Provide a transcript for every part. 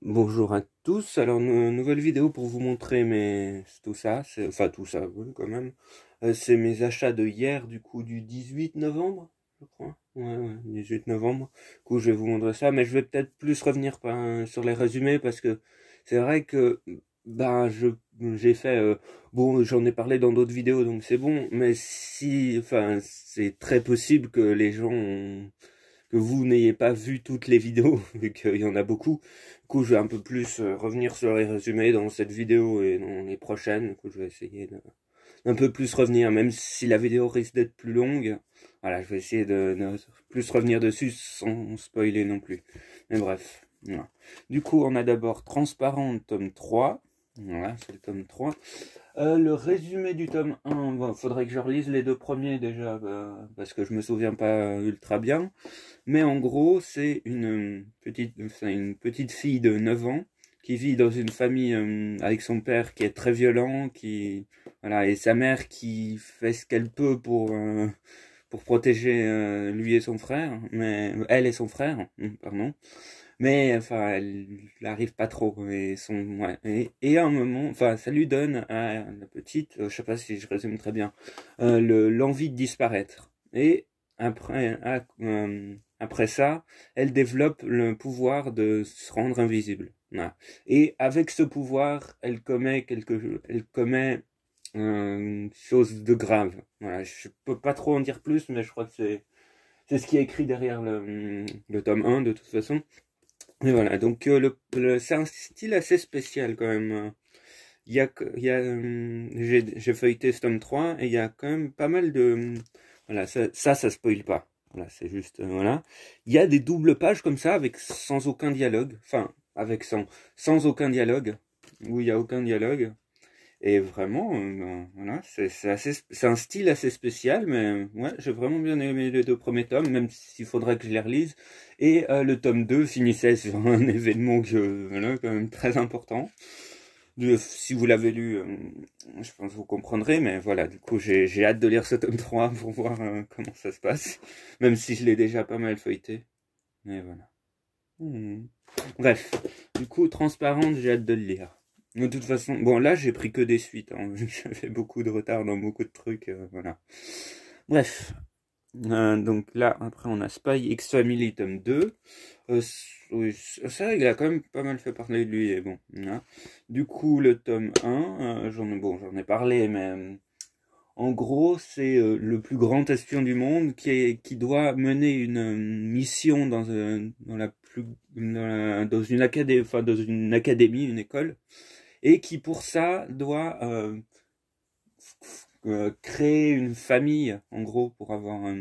Bonjour à tous, alors nouvelle vidéo pour vous montrer tout ça, enfin tout ça, oui, quand même. C'est mes achats de hier, du coup du 18 novembre, je crois. Ouais, 18 novembre. Du coup je vais vous montrer ça, mais je vais peut-être plus revenir sur les résumés parce que c'est vrai que ben j'ai fait bon, j'en ai parlé dans d'autres vidéos donc c'est bon, mais si enfin c'est très possible que les gens que vous n'ayez pas vu toutes les vidéos, vu qu'il y en a beaucoup. Du coup, je vais un peu plus revenir sur les résumés dans cette vidéo et dans les prochaines. Du coup, je vais essayer d'un peu plus revenir, même si la vidéo risque d'être plus longue. Voilà, je vais essayer de plus revenir dessus sans spoiler non plus. Mais bref, voilà. Du coup, on a d'abord Transparent, tome 3. Voilà, c'est le tome 3. Le résumé du tome 1, bon, faudrait que je relise les deux premiers déjà, parce que je me souviens pas ultra bien. Mais en gros, c'est une petite fille de 9 ans qui vit dans une famille avec son père qui est très violent, voilà, et sa mère qui fait ce qu'elle peut pour protéger lui et son frère, mais elle et son frère, pardon. Mais enfin, elle n'arrive pas trop. Ouais. Et à un moment, enfin, ça lui donne à la petite, je sais pas si je résume très bien, l'envie de disparaître. Et après ça, elle développe le pouvoir de se rendre invisible. Voilà. Et avec ce pouvoir, elle commet une chose de grave. Voilà. Je peux pas trop en dire plus, mais je crois que c'est ce qui est écrit derrière le tome 1 de toute façon. Et voilà, donc c'est un style assez spécial quand même. J'ai feuilleté ce tome 3 et il y a quand même pas mal de... Voilà, ça spoil pas. Voilà, c'est juste... voilà. Il y a des doubles pages comme ça, avec sans aucun dialogue. Enfin, sans aucun dialogue. Où il n'y a aucun dialogue. Et vraiment, ben, voilà, c'est un style assez spécial, mais ouais, j'ai vraiment bien aimé les deux premiers tomes, même s'il faudrait que je les relise. Et le tome 2 finissait sur un événement voilà, quand même très important. Si vous l'avez lu, je pense que vous comprendrez, mais voilà, du coup, j'ai hâte de lire ce tome 3 pour voir comment ça se passe, même si je l'ai déjà pas mal feuilleté. Mais voilà. Hmm. Bref, du coup, Transparente, j'ai hâte de le lire. De toute façon, bon, là, j'ai pris que des suites, hein, vu que j'avais beaucoup de retard dans beaucoup de trucs, voilà. Bref, donc là, après, on a Spy X Family, tome 2. Oui, ça, il a quand même pas mal fait parler de lui, et bon, hein. Du coup, le tome 1, j'en ai parlé, mais en gros, c'est le plus grand espion du monde qui doit mener une mission dans une académie, enfin dans une académie, une école, et qui pour ça doit créer une famille, en gros, pour avoir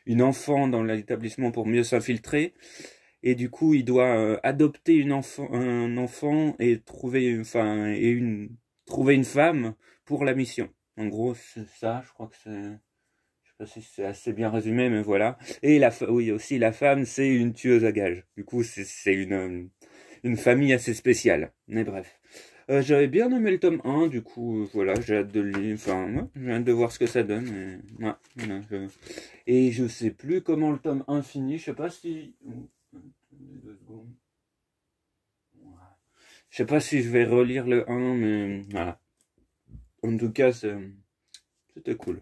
une enfant dans l'établissement pour mieux s'infiltrer. Et du coup, il doit adopter un enfant et trouver une femme pour la mission. En gros, c'est ça, je crois que c'est... Je sais pas si c'est assez bien résumé, mais voilà. Et oui, aussi, la femme, c'est une tueuse à gages. Du coup, c'est une famille assez spéciale. Mais bref. J'avais bien aimé le tome 1, du coup, voilà, j'ai hâte de le lire. Enfin, ouais, j'ai hâte de voir ce que ça donne. Ouais, voilà, et je sais plus comment le tome 1 finit. Je sais pas si... 2 secondes. Je sais pas si je vais relire le 1, mais voilà. En tout cas, c'était cool.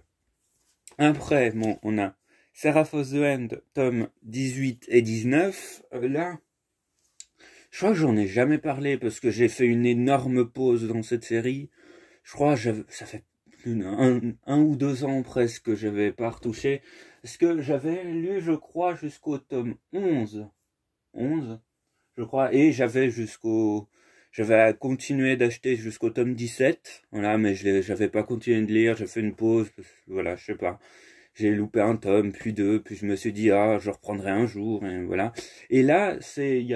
Après, bon, on a Seraph of the End, tome 18 et 19. Là, je crois que j'en ai jamais parlé parce que j'ai fait une énorme pause dans cette série. Je crois que ça fait un ou 2 ans presque que j'avais pas retouché. Parce que j'avais lu, je crois, jusqu'au tome 11. 11, je crois, et j'avais continué d'acheter jusqu'au tome 17, voilà, mais j'avais pas continué de lire, j'ai fait une pause, voilà, je sais pas, j'ai loupé un tome, puis deux, puis je me suis dit, ah, je reprendrai un jour, et voilà. Et là, il y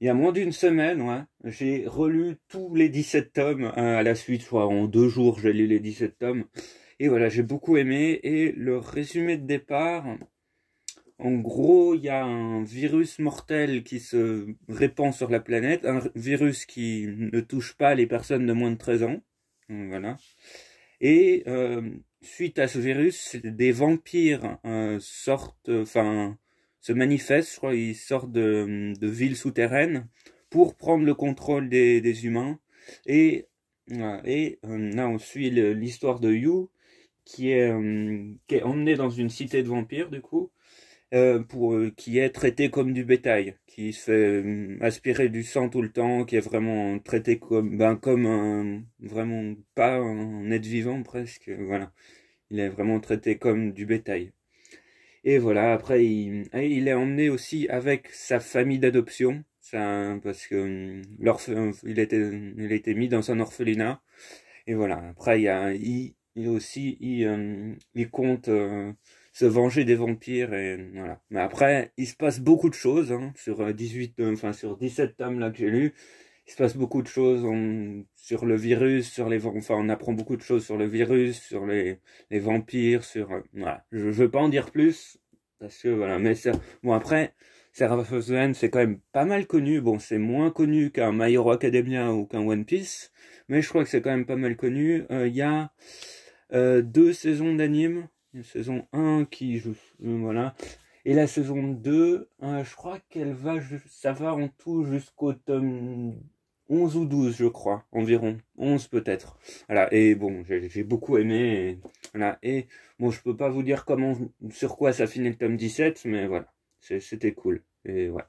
a moins d'une semaine, ouais, j'ai relu tous les 17 tomes à la suite, soit en 2 jours, j'ai lu les 17 tomes, et voilà, j'ai beaucoup aimé, et le résumé de départ, en gros, il y a un virus mortel qui se répand sur la planète, un virus qui ne touche pas les personnes de moins de 13 ans. Voilà. Et suite à ce virus, des vampires se manifestent, je crois, ils sortent de villes souterraines pour prendre le contrôle des humains. Et là, on suit l'histoire de Yu, qui est emmené dans une cité de vampires, du coup, qui est traité comme du bétail, qui se fait aspirer du sang tout le temps, qui est vraiment traité comme vraiment pas un être vivant presque, voilà. Il est vraiment traité comme du bétail. Et voilà, après, il est emmené aussi avec sa famille d'adoption, parce que il a été mis dans un orphelinat. Et voilà, après, il compte se venger des vampires, et voilà. Mais après, il se passe beaucoup de choses, hein, sur sur 17 tomes là que j'ai lu. Il se passe beaucoup de choses sur le virus, enfin, on apprend beaucoup de choses sur le virus, sur les vampires, voilà. Je veux pas en dire plus, parce que voilà, mais bon, après, Seraph of the End, c'est quand même pas mal connu. Bon, c'est moins connu qu'un My Hero Academia ou qu'un One Piece, mais je crois que c'est quand même pas mal connu. Il y a 2 saisons d'anime. Une saison 1 voilà. Et la saison 2, je crois ça va en tout jusqu'au tome 11 ou 12, je crois, environ. 11 peut-être. Voilà, et bon, j'ai beaucoup aimé. Voilà, et bon, je peux pas vous dire sur quoi ça finit le tome 17, mais voilà, c'était cool. Et ouais.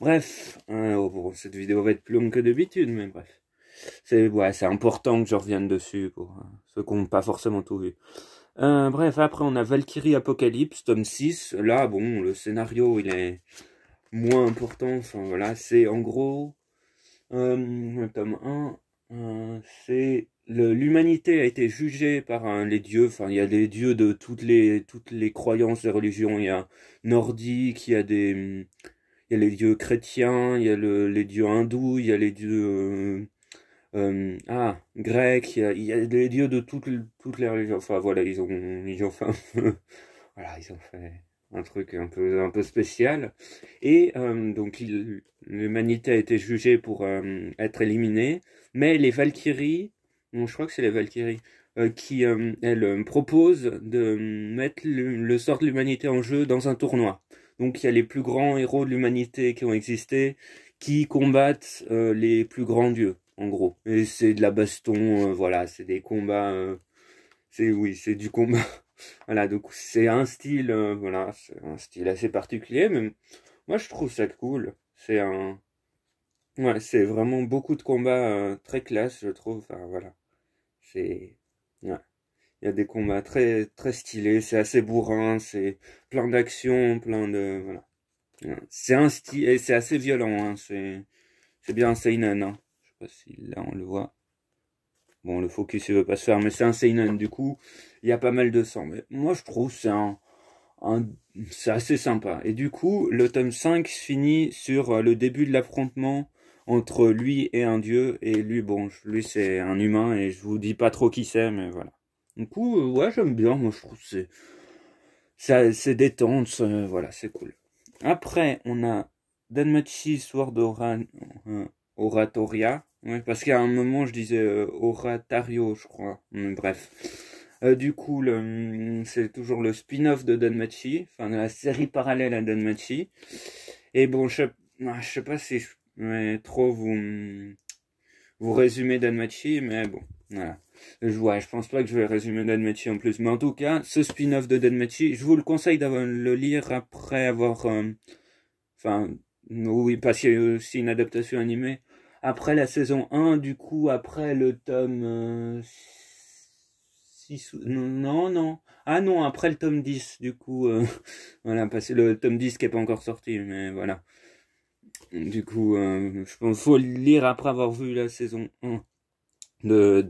Bref, bon, cette vidéo va être plus longue que d'habitude, mais bref. C'est important que je revienne dessus pour ceux qui n'ont pas forcément tout vu. Bref, après on a Valkyrie Apocalypse, tome 6. Là, bon, le scénario, il est moins important. Enfin, voilà, c'est en gros... le tome 1, c'est... L'humanité a été jugée par les dieux. Enfin, il y a les dieux de toutes les croyances, les religions. Il y a nordique, il y a les dieux chrétiens, il y a les dieux hindous, il y a les dieux... grec, il y a des dieux de toutes les religions. Enfin voilà, ils ont fait voilà, ils ont fait un truc un peu spécial. Et donc l'humanité a été jugée pour être éliminée, mais les Valkyries, bon, je crois que c'est les Valkyries, qui elles proposent de mettre le sort de l'humanité en jeu dans un tournoi. Donc il y a les plus grands héros de l'humanité qui ont existé, qui combattent les plus grands dieux, en gros. Et c'est de la baston, voilà, c'est des combats, c'est du combat. Voilà, donc c'est un style, voilà, c'est un style assez particulier, mais moi je trouve ça cool. Ouais, c'est vraiment beaucoup de combats très classe, je trouve. Enfin voilà, c'est, ouais, il y a des combats très très stylés, c'est assez bourrin, c'est plein d'action, voilà. Ouais. C'est un style et c'est assez violent, hein, c'est bien un seinen, hein. Je sais pas si là on le voit. Bon, le focus il veut pas se faire, mais c'est un seinen, du coup, il y a pas mal de sang. Mais moi je trouve c'est assez sympa. Et du coup, le tome 5 finit sur le début de l'affrontement entre lui et un dieu. Et lui, bon, lui c'est un humain et je vous dis pas trop qui c'est, mais voilà. Du coup, ouais, j'aime bien. Moi, je trouve que c'est détente, voilà, c'est cool. Après, on a Danmachi Sword Oratoria. Ouais, parce qu'à un moment, je disais Oratario, je crois. Bref. Du coup, c'est toujours le spin-off de Danmachi, enfin de la série parallèle à Danmachi. Et bon, je sais pas si je vais trop vous résumer Danmachi, mais bon, voilà. Je pense pas que je vais résumer Danmachi en plus. Mais en tout cas, ce spin-off de Danmachi, je vous le conseille de le lire après avoir... Enfin, oui, parce qu'il y a aussi une adaptation animée. Après la saison 1, du coup, après le tome 6... Non, non. Ah non, après le tome 10, du coup... voilà, parce que le tome 10 qui n'est pas encore sorti, mais voilà. Du coup, je pense qu'il faut le lire après avoir vu la saison 1 de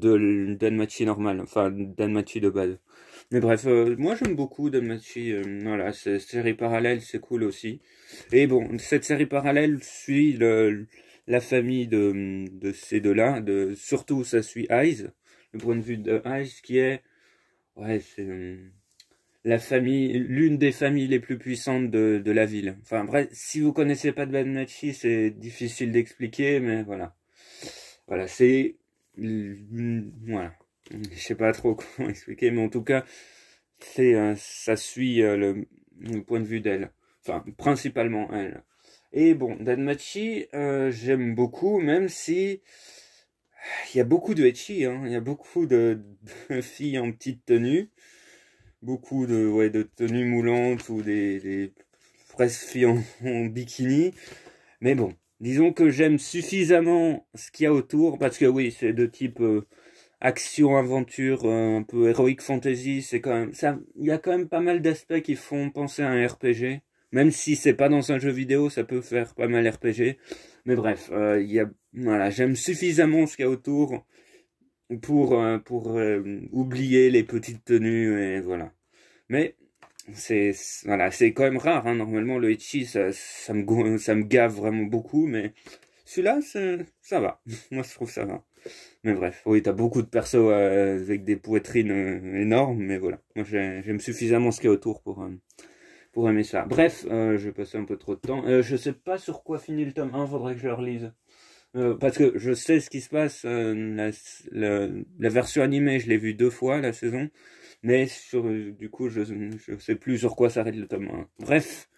Danmachi normal, enfin Danmachi de base. Mais bref, moi j'aime beaucoup Danmachi, voilà, cette série parallèle, c'est cool aussi. Et bon, cette série parallèle suit la famille de ces deux-là, surtout ça suit Aiz, le point de vue de Aiz qui est, ouais, c'est l'une des familles les plus puissantes de la ville. Enfin bref, si vous connaissez pas de Danmachi, c'est difficile d'expliquer, mais voilà. Voilà, voilà. Je sais pas trop comment expliquer, mais en tout cas, ça suit le point de vue d'elle. Enfin, principalement elle. Et bon, Danmachi, j'aime beaucoup, même si il y a beaucoup de ecchi, hein. Il y a beaucoup de filles en petite tenue, beaucoup de, ouais, de tenues moulantes ou des presque filles en bikini. Mais bon, disons que j'aime suffisamment ce qu'il y a autour, parce que oui, c'est de type action, aventure, un peu heroic fantasy, c'est quand même ça. Il y a quand même pas mal d'aspects qui font penser à un RPG, même si c'est pas dans un jeu vidéo, ça peut faire pas mal RPG. Mais bref, voilà, j'aime suffisamment ce qu'il y a autour pour oublier les petites tenues et voilà. Mais voilà, c'est quand même rare, hein. Normalement, le ecchi, ça me gave vraiment beaucoup, mais celui-là, ça va. Moi, je trouve ça va. Mais bref, oui, t'as beaucoup de persos avec des poitrines énormes, mais voilà. Moi, j'aime suffisamment ce qu'il y a autour pour aimer ça. Bref, je vais passer un peu trop de temps. Je sais pas sur quoi finit le tome 1, faudrait que je le relise. Parce que je sais ce qui se passe. La version animée, je l'ai vue 2 fois, la saison. Mais du coup, je sais plus sur quoi s'arrête le tome 1. Bref,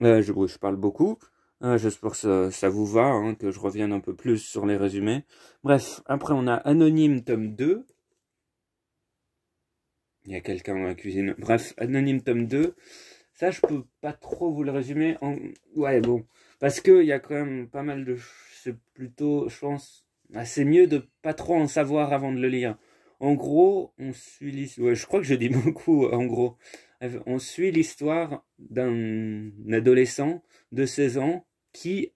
je parle beaucoup. J'espère que ça vous va, hein, que je revienne un peu plus sur les résumés. Bref, après on a Anonyme tome 2. Il y a quelqu'un dans la cuisine. Bref, Anonyme tome 2. Ça, je peux pas trop vous le résumer. Ouais, bon. Parce qu'il y a quand même pas mal de... C'est plutôt, je pense... c'est mieux de pas trop en savoir avant de le lire. En gros, on suit l'histoire... Ouais, je crois que je dis beaucoup, en gros. On suit l'histoire d'un adolescent de 16 ans qui,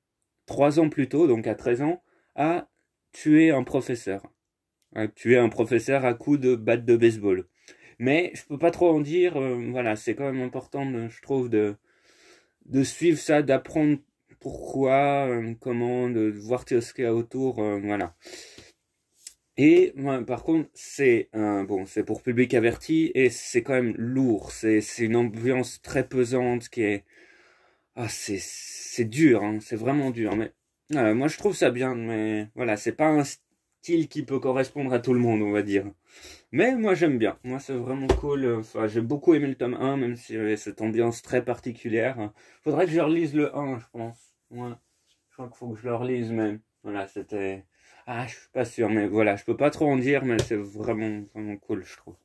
3 ans plus tôt, donc à 13 ans, a tué un professeur. A tué un professeur à coups de batte de baseball. Mais je peux pas trop en dire, voilà, c'est quand même important, je trouve, de suivre ça, d'apprendre pourquoi, comment, de voir ce qu'il y a autour, voilà. Et par contre, c'est bon, c'est pour public averti et c'est quand même lourd. C'est une ambiance très pesante qui est c'est dur, hein, c'est vraiment dur. Mais moi, je trouve ça bien, mais voilà, c'est pas un style qui peut correspondre à tout le monde, on va dire. Mais moi, j'aime bien. Moi, c'est vraiment cool. Enfin, j'ai beaucoup aimé le tome 1, même si j'avais cette ambiance très particulière. Faudrait que je relise le 1, je pense. Ouais, je crois qu'il faut que je le relise, mais voilà, c'était... je suis pas sûr, mais voilà, je peux pas trop en dire, mais c'est vraiment, vraiment cool, je trouve.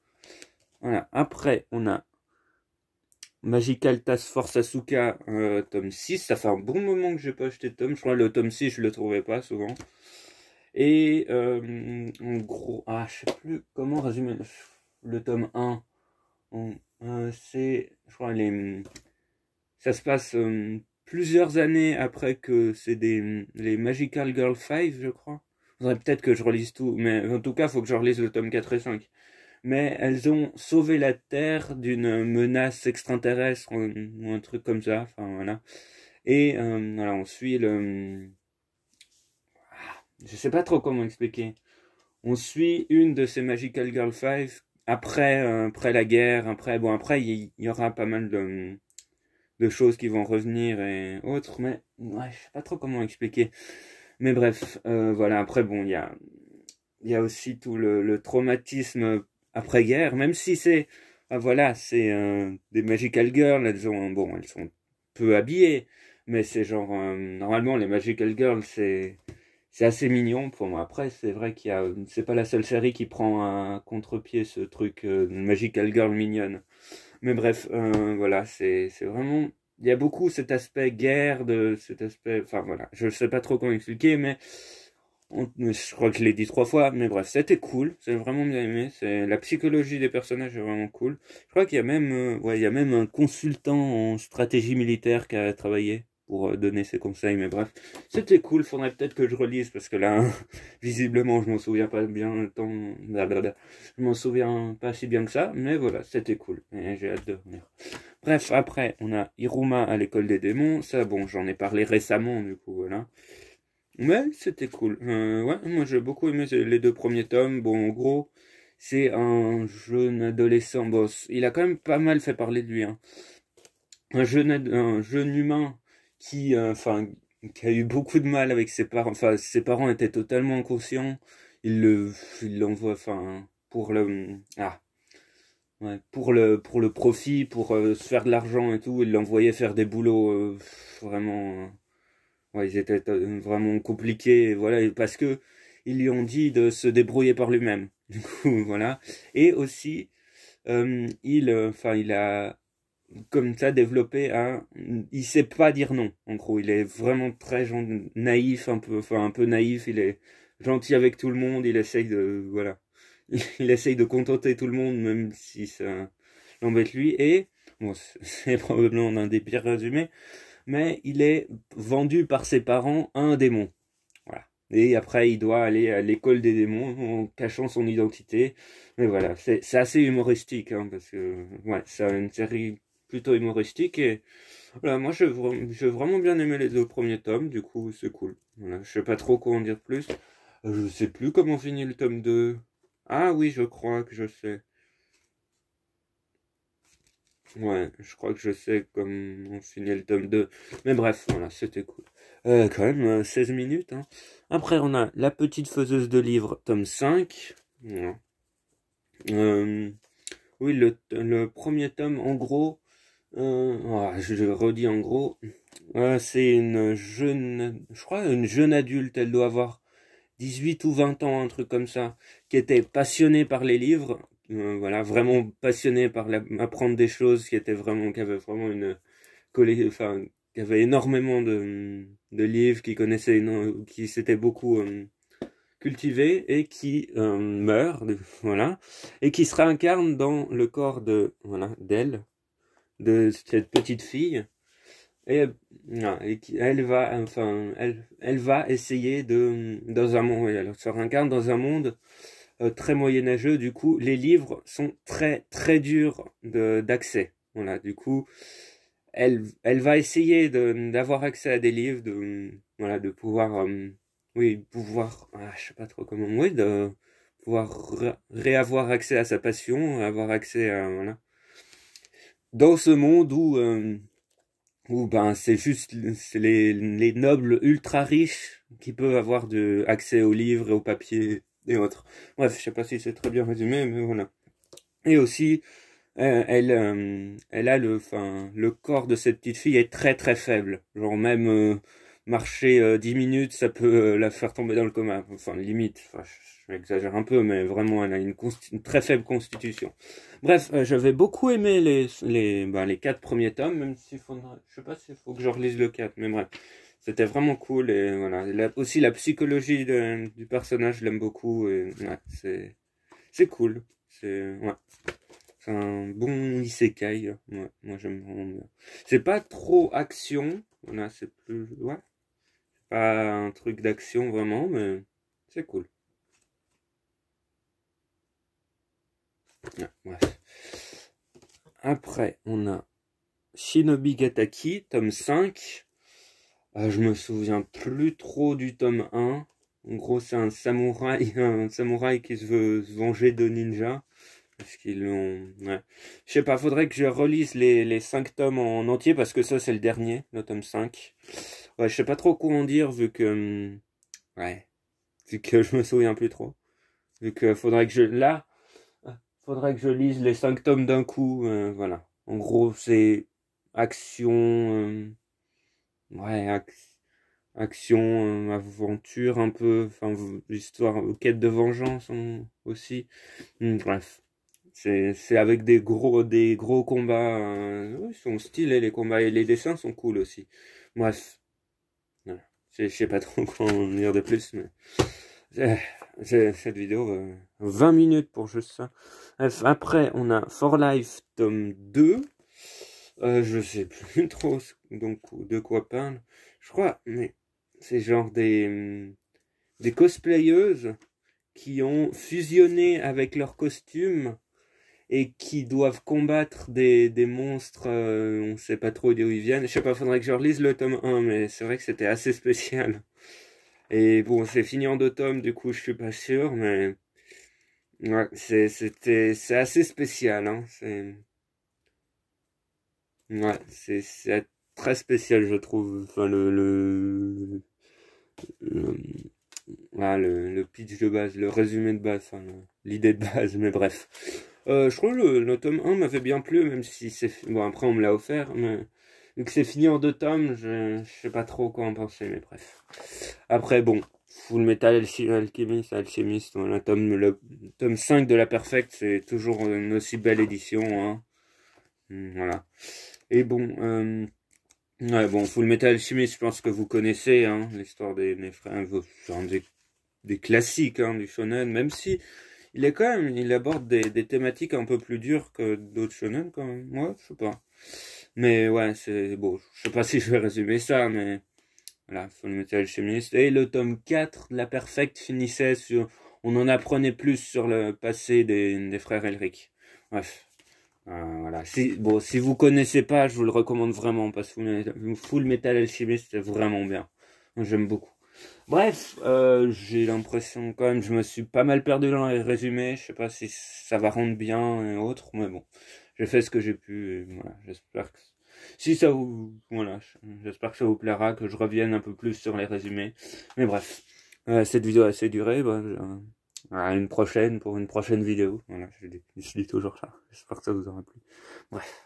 Voilà, après, on a Magical Task Force Asuka, tome 6. Ça fait un bon moment que j'ai pas acheté de tome. Je crois que le tome 6, je le trouvais pas souvent. Et en gros, je sais plus comment résumer le tome 1. Je crois, ça se passe plusieurs années après que c'est les Magical Girl 5, je crois. Faudrait peut-être que je relise tout, mais en tout cas, il faut que je relise le tome 4 et 5. Mais elles ont sauvé la Terre d'une menace extraterrestre ou un truc comme ça, enfin voilà. Et voilà, on suit je sais pas trop comment expliquer. On suit une de ces Magical Girl 5 après la guerre, après il y aura pas mal de choses qui vont revenir et autres, mais ouais, je sais pas trop comment expliquer. Mais bref, voilà, après bon, il y a aussi tout le traumatisme après-guerre, même si voilà, c'est des Magical Girls, elles sont peu habillées, mais c'est genre, normalement, les Magical Girls, c'est assez mignon pour moi. Après, c'est vrai c'est pas la seule série qui prend à contre-pied ce truc Magical Girl mignonne. Mais bref, voilà, c'est vraiment, il y a beaucoup cet aspect guerre, cet aspect, enfin voilà, je sais pas trop comment expliquer, mais je crois que je l'ai dit 3 fois, mais bref, c'était cool, j'ai vraiment bien aimé, la psychologie des personnages est vraiment cool. Je crois qu'il y a même, il y a même un consultant en stratégie militaire qui a travaillé pour donner ses conseils, mais bref, c'était cool, faudrait peut-être que je relise, parce que là, visiblement, je m'en souviens pas bien, je m'en souviens pas si bien que ça, mais voilà, c'était cool, et j'ai hâte de revenir. Bref, après, on a Iruma à l'école des démons, ça, bon, j'en ai parlé récemment, du coup, voilà. Mais c'était cool. Ouais, moi j'ai beaucoup aimé les 2 premiers tomes. Bon, en gros, c'est un jeune adolescent. Bon, il a quand même pas mal fait parler de lui, hein. Un jeune humain enfin, qui a eu beaucoup de mal avec ses parents. Enfin, ses parents étaient totalement inconscients. Il l'envoie, enfin, pour le. Ouais, pour le profit, pour se faire de l'argent et tout, ils l'envoyaient faire des boulots vraiment. Ouais, ils étaient vraiment compliqués, voilà, parce que ils lui ont dit de se débrouiller par lui-même. Du coup, voilà. Et aussi, enfin, il a comme ça développé il sait pas dire non. En gros, il est vraiment très naïf, un peu, enfin un peu naïf. Il est gentil avec tout le monde. Il essaye de, voilà, il essaye de contenter tout le monde, même si ça l'embête lui. Et bon, c'est probablement un des pires résumés, mais il est vendu par ses parents à un démon. Voilà. Et après, il doit aller à l'école des démons en cachant son identité. Mais voilà, c'est assez humoristique, hein, parce que ouais, c'est une série plutôt humoristique. Et voilà, moi, j'ai vraiment bien aimé les 2 premiers tomes, du coup, c'est cool. Voilà, je sais pas trop quoi en dire plus. Je sais plus comment finit le tome 2. Ah oui, je crois que je sais. Ouais, je crois que je sais comment finit le tome 2. Mais bref, voilà, c'était cool. Quand même, 16 minutes. Hein. Après, on a La petite faiseuse de livres, tome 5. Voilà. Oui, le premier tome, en gros, je redis en gros, c'est une jeune, je crois, une jeune adulte, elle doit avoir 18 ou 20 ans, un truc comme ça, qui était passionnée par les livres, voilà, vraiment passionnée par apprendre des choses, qui avait vraiment enfin, qui avait énormément de livres, qui connaissait, qui s'était beaucoup cultivé et qui meurt, voilà, et qui se réincarne dans le corps voilà, de cette petite fille. Et, non, elle va, enfin, elle va essayer dans un monde, elle se réincarne dans un monde très moyenâgeux. Du coup, les livres sont très, très durs d'accès. Voilà, du coup, elle va essayer d'avoir accès à des livres, voilà, de pouvoir, oui, pouvoir, je sais pas trop comment, oui, de pouvoir réavoir accès à sa passion, avoir accès à, voilà, dans ce monde où ben c'est juste c'est les nobles ultra riches qui peuvent avoir accès aux livres et aux papiers et autres. Bref, je sais pas si c'est très bien résumé, mais voilà. Et aussi, elle a le corps de cette petite fille est très très faible. Genre même marcher 10 minutes, ça peut la faire tomber dans le coma. Enfin, limite, enfin, j'exagère un peu, mais vraiment, elle a une très faible constitution. Bref, j'avais beaucoup aimé les 4 premiers tomes, même s'il faudrait, je sais pas s'il faut que je relise le 4, mais bref. C'était vraiment cool et voilà. Aussi la psychologie du personnage, je l'aime beaucoup et ouais, c'est cool. Ouais. C'est un bon isekai. Ouais, moi j'aime vraiment bien. C'est pas trop action. Voilà, c'est plus. Ouais. Pas un truc d'action vraiment, mais c'est cool. Ouais, bref. Après, on a Shinobi Gataki, tome 5. Je me souviens plus trop du tome 1. En gros, c'est un samouraï qui se veut se venger de ninja. Parce qu'ils l'ont. Ouais. Je sais pas, faudrait que je relise les 5 tomes en entier parce que ça c'est le dernier, le tome 5. Ouais, je sais pas trop quoi en dire ouais. Vu que je me souviens plus trop. Vu que faudrait que je lise les 5 tomes d'un coup. Voilà. En gros, c'est action. Ouais, action, aventure un peu. Enfin, histoire, quête de vengeance aussi. Bref. C'est avec des gros combats. Oui, ils sont stylés les combats et les dessins sont cool aussi. Bref, voilà. Je sais pas trop quoi en dire de plus, mais cette vidéo, 20 minutes pour juste ça. Bref, après, on a For Life tome 2. Je sais plus trop donc, de quoi parle. Je crois, mais c'est genre des cosplayeuses qui ont fusionné avec leurs costumes et qui doivent combattre des monstres, on sait pas trop d'où ils viennent. Je sais pas, faudrait que je relise le tome 1, mais c'est vrai que c'était assez spécial. Et bon, c'est fini en 2 tomes, du coup je suis pas sûr, mais ouais, c'est assez spécial, hein. Ouais, c'est très spécial, je trouve. Enfin, le, voilà, le pitch de base, le résumé de base, enfin, l'idée de base, mais bref. Je trouve le tome 1 m'avait bien plu, même si c'est... Bon, après, on me l'a offert, mais vu que c'est fini en 2 tomes, je sais pas trop quoi en penser, mais bref. Après, bon, Full Metal Alchemist, voilà, le tome 5 de la Perfect, c'est toujours une aussi belle édition, hein. Voilà. Et bon, ouais, bon, Full Metal Alchemist, je pense que vous connaissez, hein, l'histoire des frères, genre des classiques, hein, du shonen, même si il est quand même, il aborde des thématiques un peu plus dures que d'autres shonen, quand même. Ouais, je sais pas. Mais ouais, c'est bon, je sais pas si je vais résumer ça, mais voilà, Full Metal Alchemist. Et le tome 4 de la Perfect finissait sur, on en apprenait plus sur le passé des frères Elric. Bref. Voilà. Bon, si vous connaissez pas, je vous le recommande vraiment parce que Full Metal Alchemist c'est vraiment bien. J'aime beaucoup. Bref, j'ai l'impression quand même, je me suis pas mal perdu dans les résumés. Je sais pas si ça va rendre bien et autres, mais bon, j'ai fait ce que j'ai pu. Et voilà, j'espère que si ça vous, voilà, j'espère que ça vous plaira, que je revienne un peu plus sur les résumés. Mais bref, cette vidéo a assez duré. Bah, à une prochaine pour une prochaine vidéo. Voilà, je dis toujours ça. J'espère que ça vous aura plu. Bref.